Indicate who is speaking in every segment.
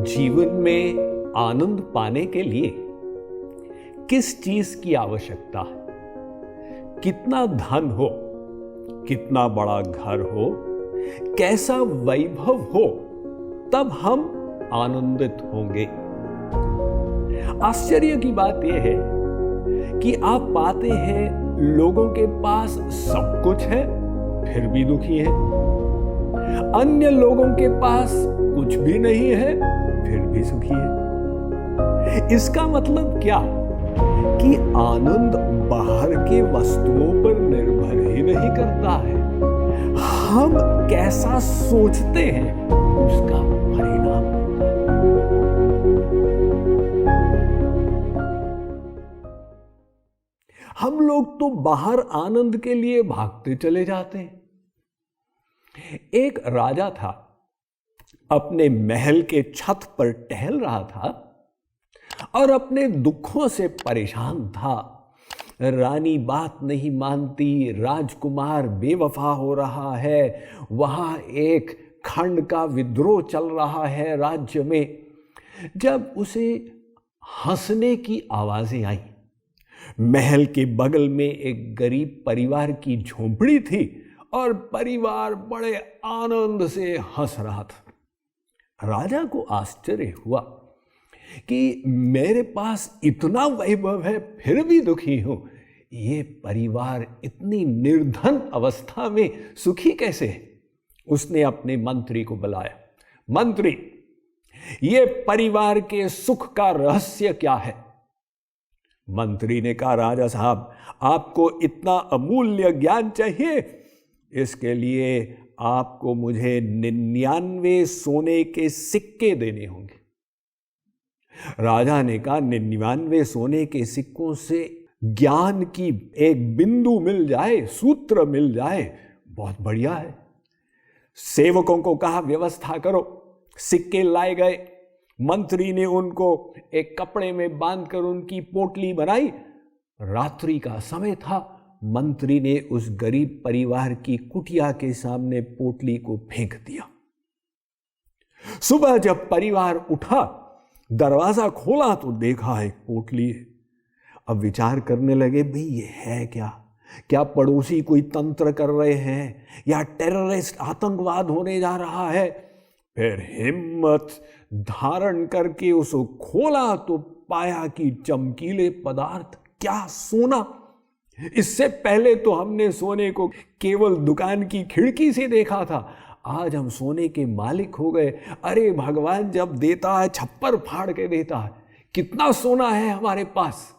Speaker 1: जीवन में आनंद पाने के लिए किस चीज की आवश्यकता है? कितना धन हो, कितना बड़ा घर हो, कैसा वैभव हो, तब हम आनंदित होंगे। आश्चर्य की बात यह है कि आप पाते हैं लोगों के पास सब कुछ है फिर भी दुखी है, अन्य लोगों के पास कुछ भी नहीं है फिर भी सुखी है। इसका मतलब क्या कि आनंद बाहर के वस्तुओं पर निर्भर ही नहीं करता है, हम कैसा सोचते हैं उसका परिणाम। हम लोग तो बाहर आनंद के लिए भागते चले जाते हैं। एक राजा था, अपने महल के छत पर टहल रहा था और अपने दुखों से परेशान था। रानी बात नहीं मानती, राजकुमार बेवफा हो रहा है, वहां एक खंड का विद्रोह चल रहा है राज्य में। जब उसे हंसने की आवाजें आई, महल के बगल में एक गरीब परिवार की झोंपड़ी थी और परिवार बड़े आनंद से हंस रहा था। राजा को आश्चर्य हुआ कि मेरे पास इतना वैभव है फिर भी दुखी हूं, ये परिवार इतनी निर्धन अवस्था में सुखी कैसे है? उसने अपने मंत्री को बुलाया। मंत्री, ये परिवार के सुख का रहस्य क्या है? मंत्री ने कहा, राजा साहब, आपको इतना अमूल्य ज्ञान चाहिए, इसके लिए आपको मुझे 99 सोने के सिक्के देने होंगे। राजा ने कहा, 99 सोने के सिक्कों से ज्ञान की एक बिंदु मिल जाए, सूत्र मिल जाए, बहुत बढ़िया है। सेवकों को कहा, व्यवस्था करो। सिक्के लाए गए। मंत्री ने उनको एक कपड़े में बांधकर उनकी पोटली बनाई। रात्रि का समय था। मंत्री ने उस गरीब परिवार की कुटिया के सामने पोटली को फेंक दिया। सुबह जब परिवार उठा, दरवाजा खोला तो देखा एक पोटली है। अब विचार करने लगे, भाई ये है क्या? क्या पड़ोसी कोई तंत्र कर रहे हैं या टेररिस्ट आतंकवाद होने जा रहा है? फिर हिम्मत धारण करके उसको खोला तो पाया कि चमकीले पदार्थ, क्या सोना! इससे पहले तो हमने सोने को केवल दुकान की खिड़की से देखा था, आज हम सोने के मालिक हो गए। अरे भगवान जब देता है छप्पर फाड़ के देता है। कितना सोना है हमारे पास?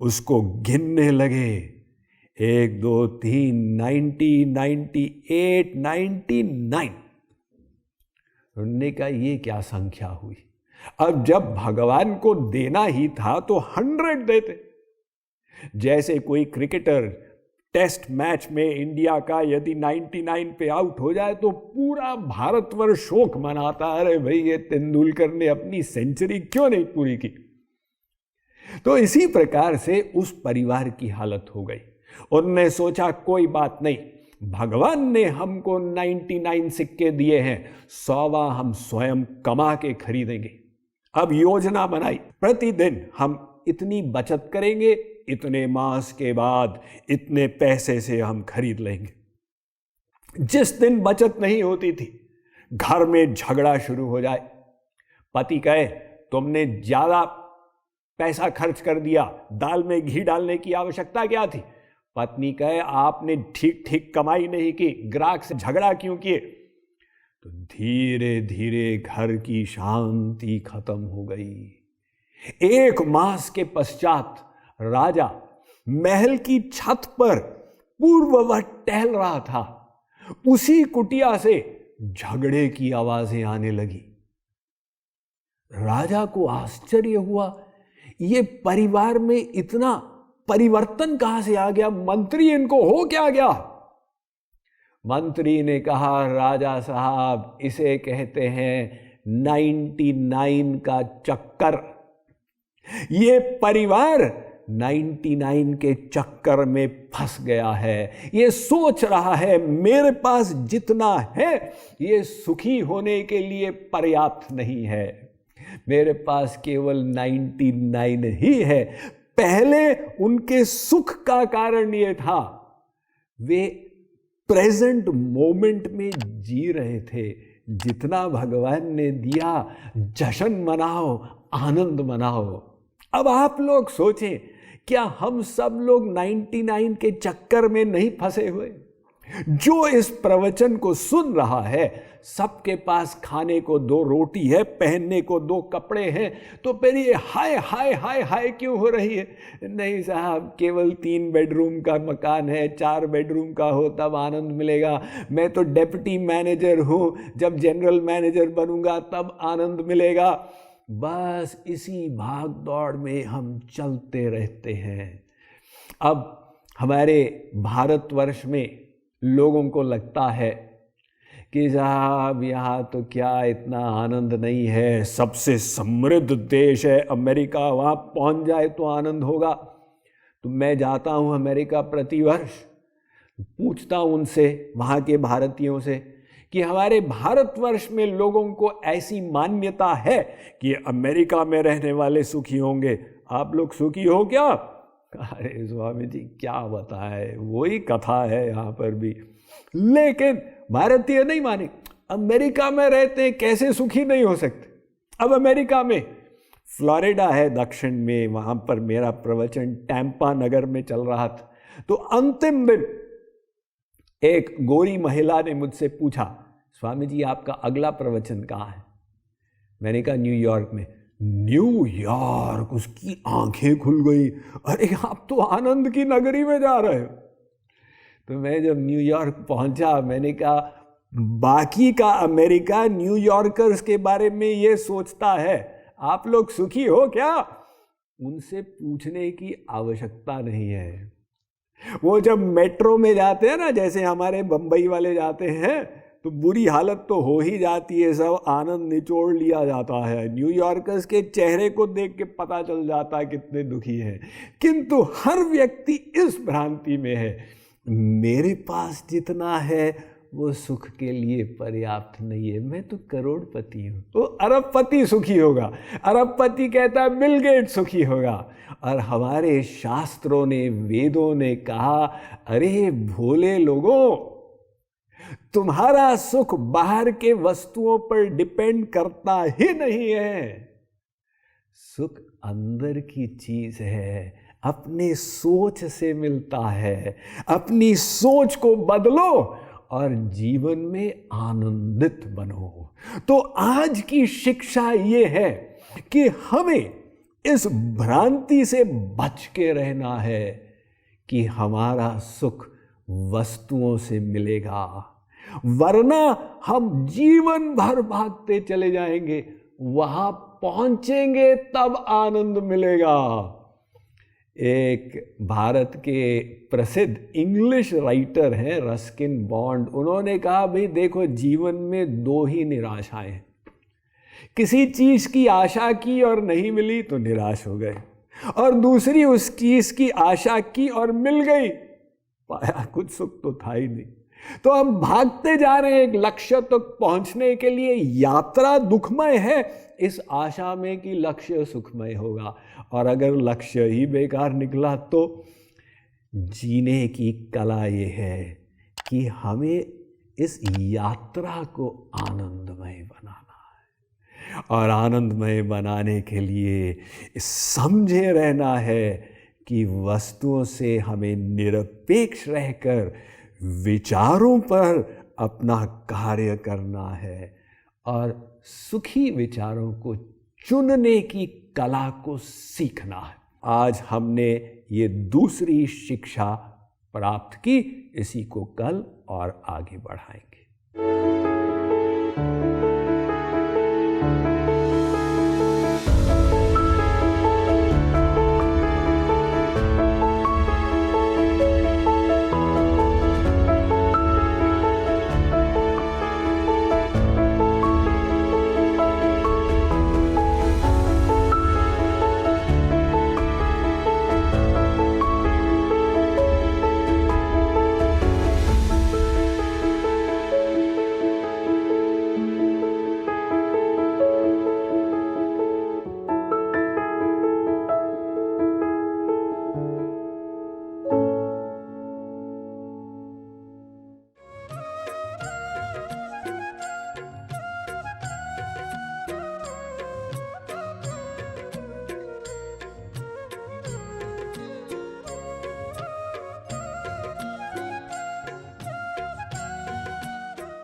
Speaker 1: उसको गिनने लगे, 1 2 3 90 98 99। उन्होंने कहा, ये क्या संख्या हुई? अब जब भगवान को देना ही था तो 100 देते। जैसे कोई क्रिकेटर टेस्ट मैच में इंडिया का यदि 99 पे आउट हो जाए तो पूरा भारतवर्ष शोक मनाता, अरे भाई ये तेंदुलकर ने अपनी सेंचुरी क्यों नहीं पूरी की? तो इसी प्रकार से उस परिवार की हालत हो गई। उन्होंने सोचा, कोई बात नहीं, भगवान ने हमको 99 सिक्के दिए हैं, 100वां हम स्वयं कमा के खरीदेंगे। अब योजना बनाई, प्रतिदिन हम इतनी बचत करेंगे, इतने मास के बाद इतने पैसे से हम खरीद लेंगे। जिस दिन बचत नहीं होती थी, घर में झगड़ा शुरू हो जाए। पति कहे, तुमने ज्यादा पैसा खर्च कर दिया, दाल में घी डालने की आवश्यकता क्या थी? पत्नी कहे, आपने ठीक ठीक कमाई नहीं की, ग्राहक से झगड़ा क्यों किए? तो धीरे धीरे घर की शांति खत्म हो गई। 1 मास के पश्चात राजा महल की छत पर पूर्ववत टहल रहा था। उसी कुटिया से झगड़े की आवाजें आने लगी। राजा को आश्चर्य हुआ, ये परिवार में इतना परिवर्तन कहां से आ गया? मंत्री, इनको हो क्या गया? मंत्री ने कहा, राजा साहब, इसे कहते हैं 99 का चक्कर। ये परिवार 99 के चक्कर में फंस गया है। ये सोच रहा है मेरे पास जितना है ये सुखी होने के लिए पर्याप्त नहीं है। मेरे पास केवल 99 ही है। पहले उनके सुख का कारण ये था, वे प्रेजेंट मोमेंट में जी रहे थे। जितना भगवान ने दिया जश्न मनाओ, आनंद मनाओ। अब आप लोग सोचें, क्या हम सब लोग 99 के चक्कर में नहीं फंसे हुए? जो इस प्रवचन को सुन रहा है, सबके पास खाने को 2 रोटी है, पहनने को 2 कपड़े हैं, तो फिर ये हाय हाय हाय हाय क्यों हो रही है? नहीं साहब, केवल 3 बेडरूम का मकान है, 4 बेडरूम का हो तब आनंद मिलेगा। मैं तो डेप्यूटी मैनेजर हूँ, जब जनरल मैनेजर बनूंगा तब आनंद मिलेगा। बस इसी भाग दौड़ में हम चलते रहते हैं। अब हमारे भारतवर्ष में लोगों को लगता है कि साहब यहाँ तो क्या इतना आनंद नहीं है, सबसे समृद्ध देश है अमेरिका, वहाँ पहुँच जाए तो आनंद होगा। तो मैं जाता हूँ अमेरिका प्रतिवर्ष, पूछता हूँ उनसे, वहाँ के भारतीयों से, कि हमारे भारतवर्ष में लोगों को ऐसी मान्यता है कि अमेरिका में रहने वाले सुखी होंगे, आप लोग सुखी हो क्या? अरे स्वामी जी क्या बताएं, वही कथा है यहाँ पर भी। लेकिन भारतीय नहीं माने, अमेरिका में रहते हैं, कैसे सुखी नहीं हो सकते? अब अमेरिका में फ्लोरिडा है दक्षिण में, वहाँ पर मेरा प्रवचन टैंपा नगर में चल रहा था। तो अंतिम दिन एक गोरी महिला ने मुझसे पूछा, स्वामी जी आपका अगला प्रवचन कहाँ है? मैंने कहा न्यूयॉर्क में। न्यूयॉर्क, उसकी आंखें खुल गई, अरे आप तो आनंद की नगरी में जा रहे हो। तो मैं जब न्यूयॉर्क पहुंचा, मैंने कहा बाकी का अमेरिका न्यूयॉर्कर्स के बारे में ये सोचता है, आप लोग सुखी हो क्या? उनसे पूछने की आवश्यकता नहीं है। वो जब मेट्रो में जाते हैं ना, जैसे हमारे बंबई वाले जाते हैं, तो बुरी हालत तो हो ही जाती है, सब आनंद निचोड़ लिया जाता है। न्यूयॉर्कर्स के चेहरे को देख के पता चल जाता है कितने दुखी हैं। किंतु हर व्यक्ति इस भ्रांति में है, मेरे पास जितना है वो सुख के लिए पर्याप्त नहीं है, मैं तो करोड़पति हूँ। तो अरबपति सुखी होगा, अरबपति कहता है बिल गेट सुखी होगा। और हमारे शास्त्रों ने, वेदों ने कहा, अरे भोले लोगों, तुम्हारा सुख बाहर के वस्तुओं पर डिपेंड करता ही नहीं है, सुख अंदर की चीज है, अपने सोच से मिलता है। अपनी सोच को बदलो और जीवन में आनंदित बनो। तो आज की शिक्षा ये है कि हमें इस भ्रांति से बच के रहना है कि हमारा सुख वस्तुओं से मिलेगा, वरना हम जीवन भर भागते चले जाएंगे, वहां पहुंचेंगे तब आनंद मिलेगा। एक भारत के प्रसिद्ध इंग्लिश राइटर हैं रस्किन बॉन्ड, उन्होंने कहा भाई देखो, जीवन में 2 ही निराशाएं हैं, किसी चीज की आशा की और नहीं मिली तो निराश हो गए, और दूसरी उस चीज की आशा की और मिल गई, पाया कुछ सुख तो था ही नहीं। तो हम भागते जा रहे हैं एक लक्ष्य तक पहुंचने के लिए, यात्रा दुखमय है इस आशा में कि लक्ष्य सुखमय होगा, और अगर लक्ष्य ही बेकार निकला तो जीने की कला ये है कि हमें इस यात्रा को आनंदमय बनाना है, और आनंदमय बनाने के लिए समझे रहना है कि वस्तुओं से हमें निरपेक्ष रहकर विचारों पर अपना कार्य करना है, और सुखी विचारों को चुनने की कला को सीखना है। आज हमने ये दूसरी शिक्षा प्राप्त की, इसी को कल और आगे बढ़ाएंगे।